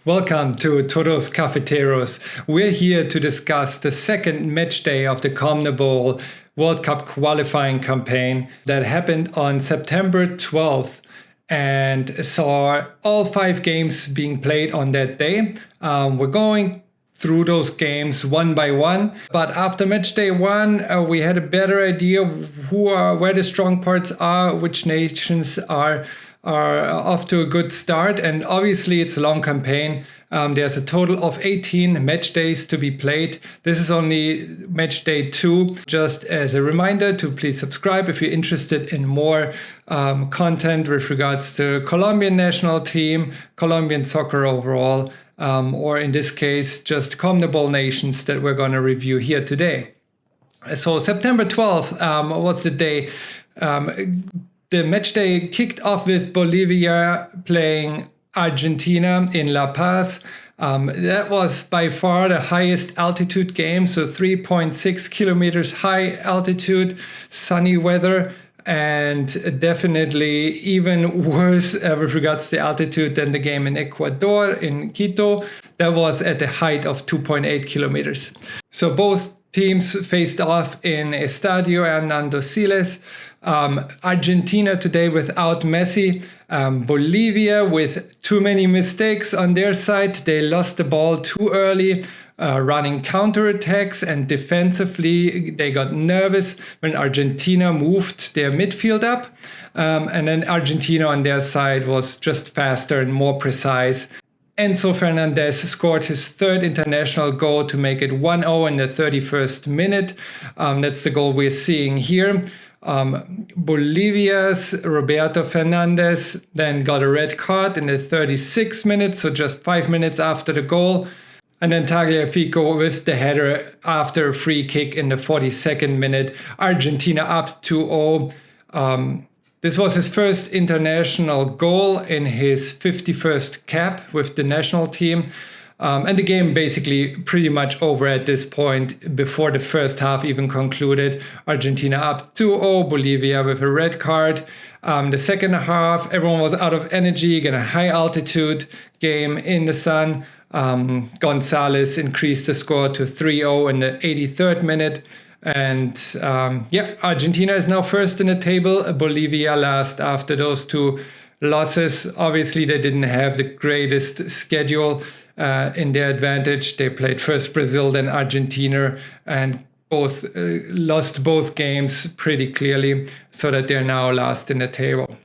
Welcome to Todos Cafeteros. We're here to discuss the second match day of the CONMEBOL World Cup qualifying campaign that happened on September 12th and saw all 5 games being played on that day. We're going through those games one by one, but after match day 1, we had a better idea where the strong parts are, which nations are off to a good start, and obviously it's a long campaign. There's a total of 18 match days to be played. This is only match day 2. Just as a reminder to please subscribe if you're interested in more content with regards to Colombian national team, Colombian soccer overall, or in this case just CONMEBOL nations that we're going to review here today. So September 12th was the day. The match day kicked off with Bolivia playing Argentina in La Paz. That was by far the highest altitude game, so 3.6 kilometers high altitude, sunny weather, and definitely even worse with regards to altitude than the game in Ecuador, in Quito. That was at the height of 2.8 kilometers. So both teams faced off in Estadio Hernando Siles. Argentina today without Messi. Bolivia with too many mistakes on their side. They lost the ball too early, running counterattacks, and defensively they got nervous when Argentina moved their midfield up. And then Argentina on their side was just faster and more precise. Enzo Fernandez scored his 3rd international goal to make it 1-0 in the 31st minute. That's the goal we're seeing here. Bolivia's Roberto Fernandez then got a red card in the 36th minute, so just 5 minutes after the goal. And then Tagliafico with the header after a free kick in the 42nd minute. Argentina up 2-0. This was his first international goal in his 51st cap with the national team. And the game basically pretty much over at this point before the first half even concluded. Argentina up 2-0, Bolivia with a red card. The second half, everyone was out of energy, again a high altitude game in the sun. Gonzalez increased the score to 3-0 in the 83rd minute. And Argentina is now first in the table, Bolivia last after those 2 losses. Obviously, they didn't have the greatest schedule in their advantage. They played first Brazil, then Argentina, and both lost both games pretty clearly, so that they're now last in the table.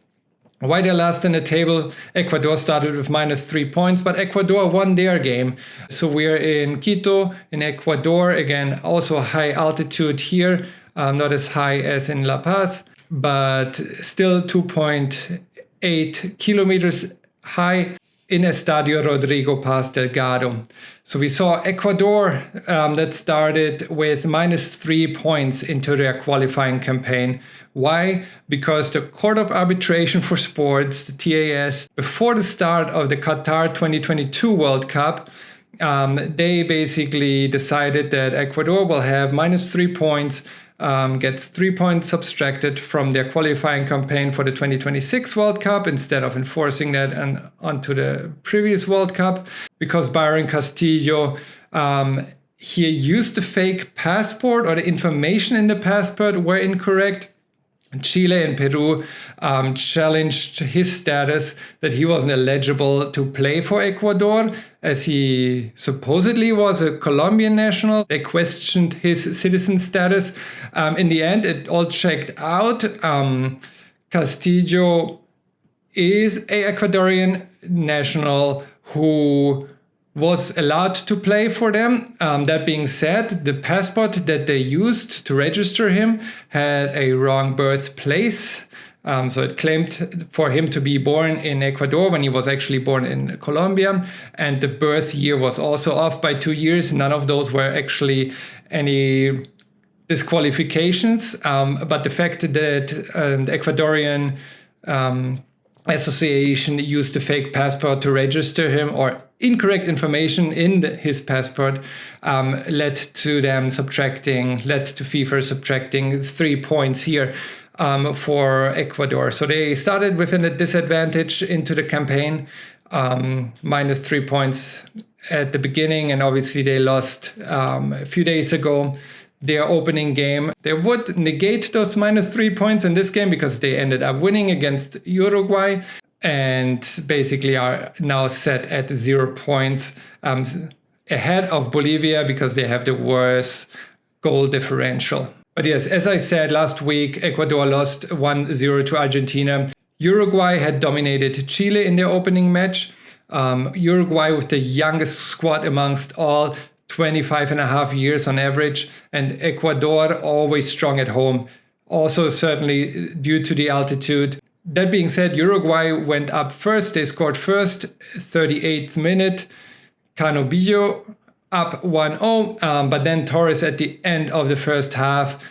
Why they're last in the table? Ecuador started with -3 points, but Ecuador won their game. So we're in Quito, in Ecuador. Again, also high altitude here, not as high as in La Paz, but still 2.8 kilometers high in Estadio Rodrigo Paz Delgado. So we saw Ecuador that started with -3 points into their qualifying campaign. Why? Because the Court of Arbitration for Sports, the TAS, before the start of the Qatar 2022 World Cup, they basically decided that Ecuador will have -3 points, gets 3 points subtracted from their qualifying campaign for the 2026 World Cup instead of enforcing that onto the previous World Cup, because Byron Castillo he used the fake passport, or the information in the passport were incorrect. Chile and Peru challenged his status that he wasn't eligible to play for Ecuador, as he supposedly was a Colombian national. They questioned his citizen status. In the end, it all checked out. Castillo is an Ecuadorian national who was allowed to play for them. That being said, the passport that they used to register him had a wrong birthplace. So it claimed for him to be born in Ecuador when he was actually born in Colombia. And the birth year was also off by 2 years. None of those were actually any disqualifications. But the fact that the Ecuadorian association used the fake passport to register him, or incorrect information in his passport, led to FIFA subtracting 3 points here for Ecuador. So they started within a disadvantage into the campaign. minus 3 points at the beginning, and obviously they lost a few days ago their opening game. They would negate those minus 3 points in this game because they ended up winning against Uruguay and basically are now set at 0 points ahead of Bolivia because they have the worst goal differential. But yes, as I said last week, Ecuador lost 1-0 to Argentina. Uruguay had dominated Chile in their opening match. Uruguay with the youngest squad amongst all, 25 and a half years on average, and Ecuador always strong at home, also certainly due to the altitude. That being said, Uruguay went up first. They scored first, 38th minute. CONMEBOL up 1-0, but then Torres at the end of the first half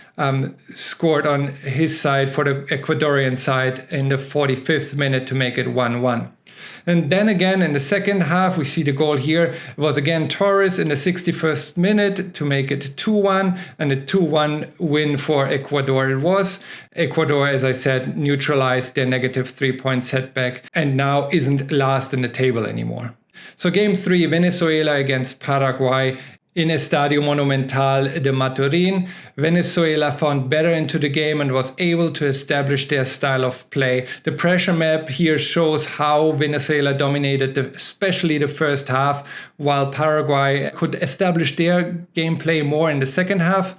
scored on his side for the Ecuadorian side in the 45th minute to make it 1-1. And then again in the second half, we see the goal here. It was again Torres in the 61st minute to make it 2-1, and a 2-1 win for Ecuador it was. Ecuador, as I said, neutralized their negative 3-point setback and now isn't last in the table anymore. So game 3, Venezuela against Paraguay in Estadio Monumental de Maturin. Venezuela found better into the game and was able to establish their style of play. The pressure map here shows how Venezuela dominated especially the first half, while Paraguay could establish their gameplay more in the second half,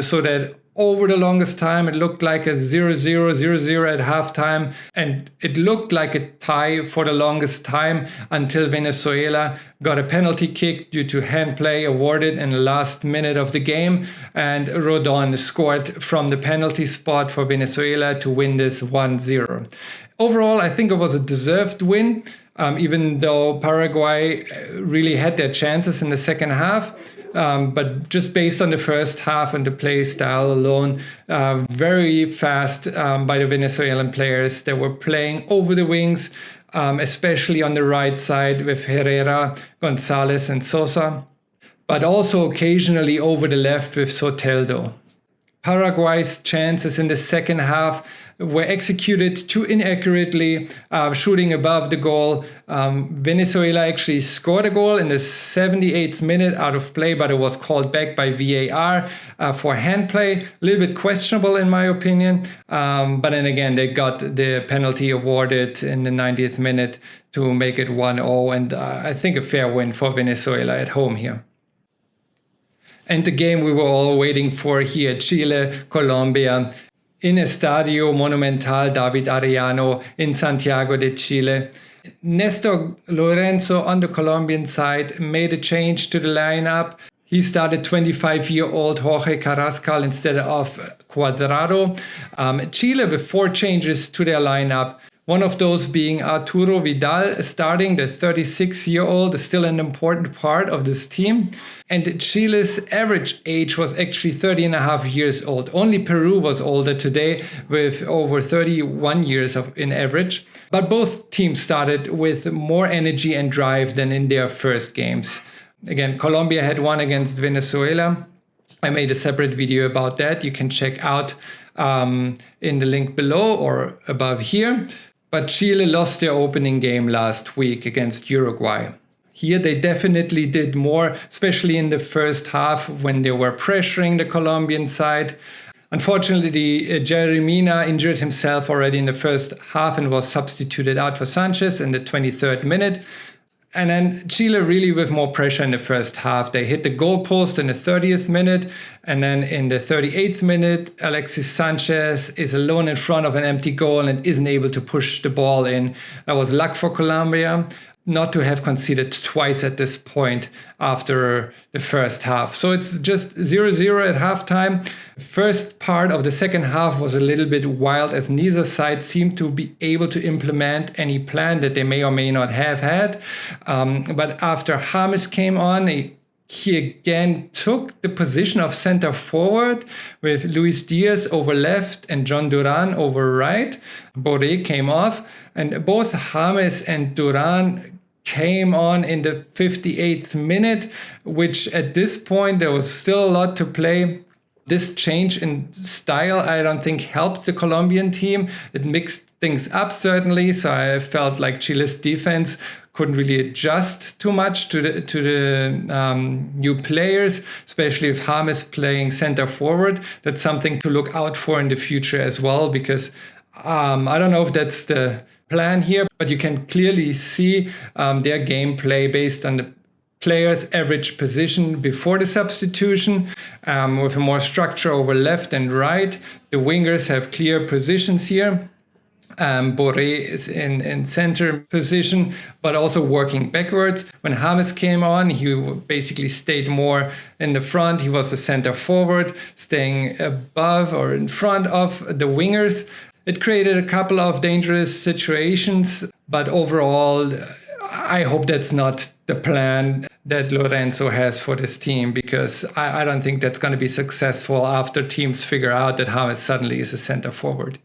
so that over the longest time, it looked like a 0-0, 0-0 at halftime, and it looked like a tie for the longest time until Venezuela got a penalty kick due to hand play awarded in the last minute of the game, and Rodon scored from the penalty spot for Venezuela to win this 1-0. Overall, I think it was a deserved win, even though Paraguay really had their chances in the second half. But just based on the first half and the play style alone, very fast by the Venezuelan players. They were playing over the wings, especially on the right side with Herrera, Gonzalez and Sosa, but also occasionally over the left with Soteldo. Paraguay's chances in the second half were executed too inaccurately, shooting above the goal. Venezuela actually scored a goal in the 78th minute out of play, but it was called back by VAR for hand play. A little bit questionable in my opinion, but then again, they got the penalty awarded in the 90th minute to make it 1-0, and I think a fair win for Venezuela at home here. And the game we were all waiting for here, Chile, Colombia, in Estadio Monumental David Arellano in Santiago de Chile. Nestor Lorenzo on the Colombian side made a change to the lineup. He started 25-year-old Jorge Carrascal instead of Cuadrado. Chile with 4 changes to their lineup. One of those being Arturo Vidal starting, the 36-year-old, is still an important part of this team. And Chile's average age was actually 30 and a half years old. Only Peru was older today with over 31 years in average. But both teams started with more energy and drive than in their first games. Again, Colombia had won against Venezuela. I made a separate video about that. You can check out in the link below or above here. But Chile lost their opening game last week against Uruguay. Here they definitely did more, especially in the first half when they were pressuring the Colombian side. Unfortunately, Jerry Mina injured himself already in the first half and was substituted out for Sanchez in the 23rd minute. And then Chile really with more pressure in the first half. They hit the goalpost in the 30th minute. And then in the 38th minute, Alexis Sanchez is alone in front of an empty goal and isn't able to push the ball in. That was luck for Colombia not to have conceded twice at this point after the first half. So it's just 0-0 at halftime. First part of the second half was a little bit wild as neither side seemed to be able to implement any plan that they may or may not have had. But after James came on, he again took the position of center forward with Luis Diaz over left and John Duran over right. Boré came off, and both James and Duran came on in the 58th minute, which at this point there was still a lot to play. This change in style, I don't think, helped the Colombian team. It mixed things up, certainly. So I felt like Chile's defense couldn't really adjust too much to the new players, especially if James playing center forward. That's something to look out for in the future as well, because I don't know if that's the plan here, but you can clearly see their gameplay based on the players' average position before the substitution, with a more structure over left and right. The wingers have clear positions here. Borré is in center position, but also working backwards. When James came on, he basically stayed more in the front. He was the center forward, staying above or in front of the wingers. It created a couple of dangerous situations, but overall, I hope that's not the plan that Lorenzo has for this team, because I don't think that's going to be successful after teams figure out that James suddenly is a center forward.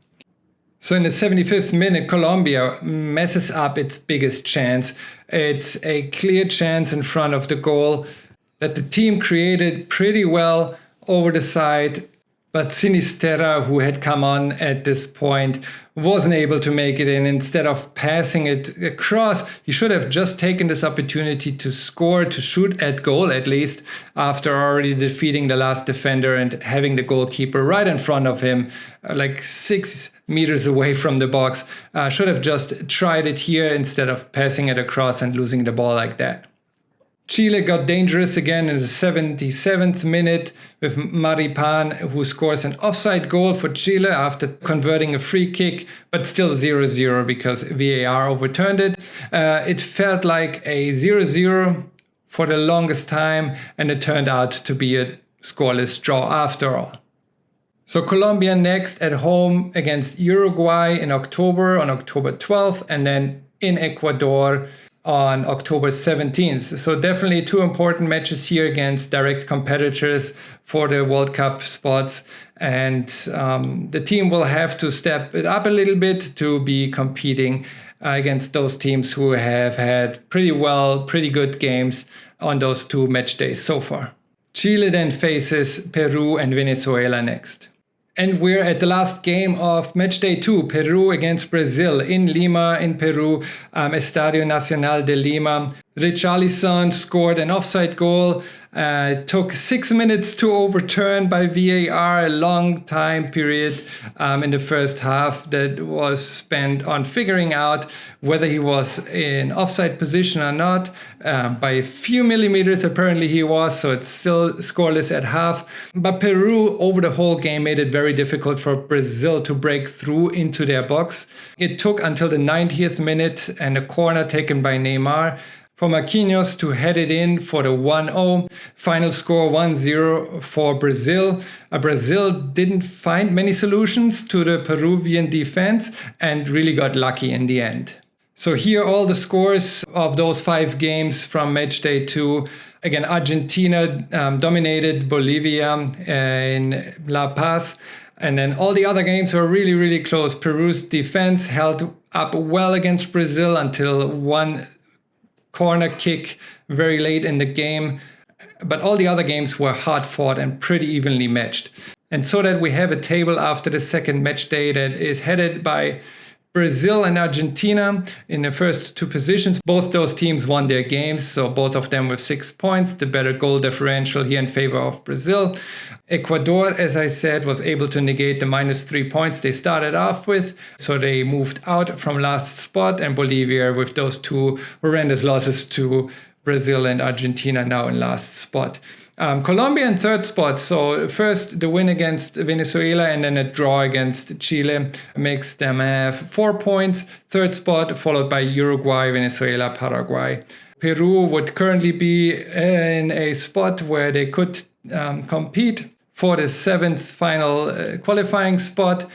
So in the 75th minute, Colombia messes up its biggest chance. It's a clear chance in front of the goal that the team created pretty well over the side, but Sinisterra, who had come on at this point, wasn't able to make it in. Instead of passing it across, he should have just taken this opportunity to score, to shoot at goal at least, after already defeating the last defender and having the goalkeeper right in front of him, like 6 meters away from the box. Should have just tried it here instead of passing it across and losing the ball like that. Chile got dangerous again in the 77th minute with Maripan, who scores an offside goal for Chile after converting a free kick, but still 0-0 because VAR overturned it. It felt like a 0-0 for the longest time, and it turned out to be a scoreless draw after all. So Colombia next at home against Uruguay on October 12th, and then in Ecuador on October 17th. So definitely 2 important matches here against direct competitors for the World Cup spots. And the team will have to step it up a little bit to be competing against those teams who have had pretty good games on those 2 match days so far. Chile then faces Peru and Venezuela next. And we're at the last game of Matchday 2, Peru against Brazil in Lima, in Peru, Estadio Nacional de Lima. Richarlison scored an offside goal. It took 6 minutes to overturn by VAR, a long time period in the first half that was spent on figuring out whether he was in offside position or not. By a few millimeters, apparently he was, so it's still scoreless at half. But Peru, over the whole game, made it very difficult for Brazil to break through into their box. It took until the 90th minute and a corner taken by Neymar for Marquinhos to head it in for the 1-0. Final score 1-0 for Brazil. Brazil didn't find many solutions to the Peruvian defense and really got lucky in the end. So here are all the scores of those 5 games from Matchday 2. Again, Argentina dominated Bolivia in La Paz. And then all the other games were really, really close. Peru's defense held up well against Brazil until one corner kick very late in the game, but all the other games were hard fought and pretty evenly matched. And so that we have a table after the second match day that is headed by Brazil and Argentina in the first 2 positions. Both those teams won their games, so both of them with 6 points, the better goal differential here in favor of Brazil. Ecuador, as I said, was able to negate the -3 points they started off with, so they moved out from last spot, and Bolivia with those 2 horrendous losses to Brazil and Argentina now in last spot. Colombia in 3rd spot. So first the win against Venezuela and then a draw against Chile makes them have 4 points. 3rd spot followed by Uruguay, Venezuela, Paraguay. Peru would currently be in a spot where they could compete for the 7th final qualifying spot,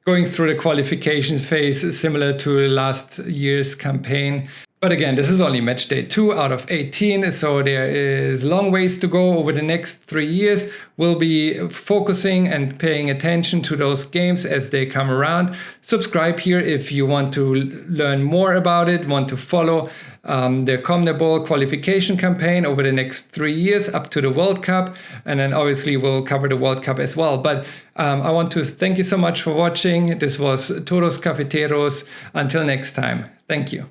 going through the qualification phase similar to last year's campaign. But again, this is only match day 2 out of 18, so there is long ways to go over the next 3 years. We'll be focusing and paying attention to those games as they come around. Subscribe here if you want to learn more about it, want to follow the CONMEBOL qualification campaign over the next 3 years up to the World Cup. And then obviously we'll cover the World Cup as well. But I want to thank you so much for watching. This was Todos Cafeteros. Until next time, thank you.